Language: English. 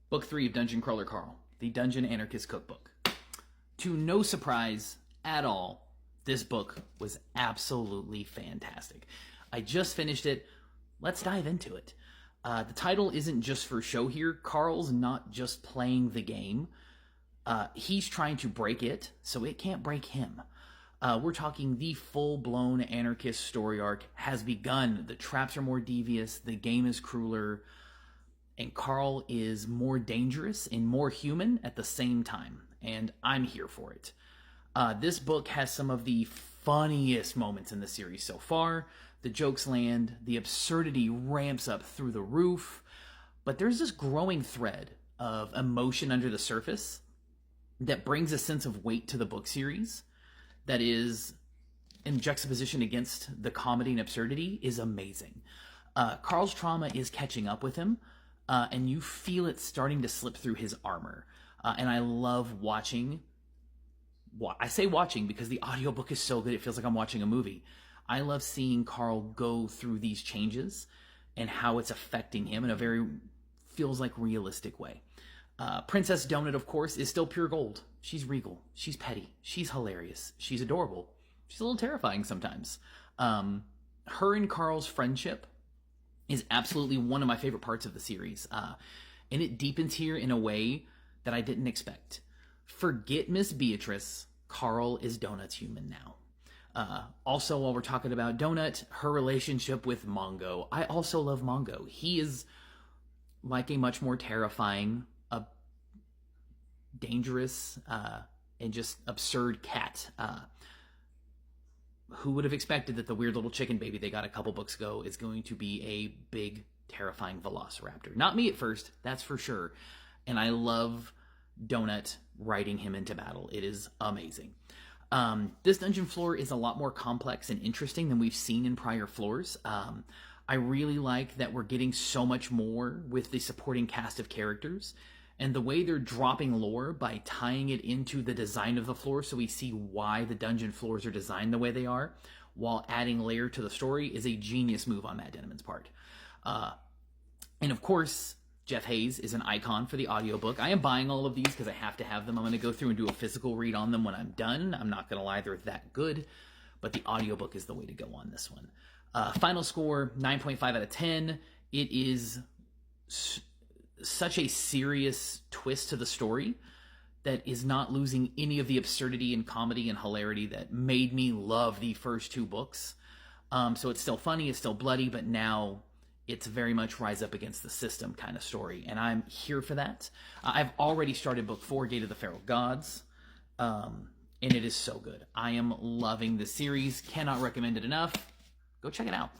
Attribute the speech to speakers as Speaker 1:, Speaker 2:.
Speaker 1: Book 3 of Dungeon Crawler Carl, the Dungeon Anarchist Cookbook. To no surprise at all, this book was absolutely fantastic. I just finished it. Let's dive into it. The title isn't just for show here. Carl's not just playing the game. He's trying to break it, so it can't break him. We're talking the full-blown anarchist story arc has begun. The traps are more devious, the game is crueler, and Carl is more dangerous and more human at the same time, and I'm here for it. This book has some of the funniest moments in the series so far. The jokes land, the absurdity ramps up through the roof, but there's this growing thread of emotion under the surface that brings a sense of weight to the book series that is in juxtaposition against the comedy and absurdity is amazing. Carl's trauma is catching up with him, and you feel it starting to slip through his armor. And I love watching. I say watching because the audiobook is so good, it feels like I'm watching a movie. I love seeing Carl go through these changes and how it's affecting him in a very, feels like, realistic way. Princess Donut, of course, is still pure gold. She's regal. She's petty. She's hilarious. She's adorable. She's a little terrifying sometimes. Her and Carl's friendship is absolutely one of my favorite parts of the series. And it deepens here in a way that I didn't expect. Forget Miss Beatrice. Carl is Donut's human now. Also, while we're talking about Donut, her relationship with Mongo. I also love Mongo. He is like a much more terrifying, dangerous, and just absurd cat. Who would have expected that the weird little chicken baby they got a couple books ago is going to be a big, terrifying velociraptor? Not me at first, that's for sure. And I love Donut riding him into battle. It is amazing. This dungeon floor is a lot more complex and interesting than we've seen in prior floors. I really like that we're getting so much more with the supporting cast of characters, and the way they're dropping lore by tying it into the design of the floor so we see why the dungeon floors are designed the way they are, while adding layer to the story, is a genius move on Matt Denneman's part. And of course, Jeff Hayes is an icon for the audiobook. I am buying all of these because I have to have them. I'm going to go through and do a physical read on them when I'm done. I'm not going to lie, they're that good, but the audiobook is the way to go on this one. Final score, 9.5 out of 10. It is such a serious twist to the story that is not losing any of the absurdity and comedy and hilarity that made me love the first two books. So it's still funny, it's still bloody, but now it's very much rise up against the system kind of story, and I'm here for that. I've already started book 4, Gate of the Feral Gods, and it is so good. I am loving this series. Cannot recommend it enough. Go check it out.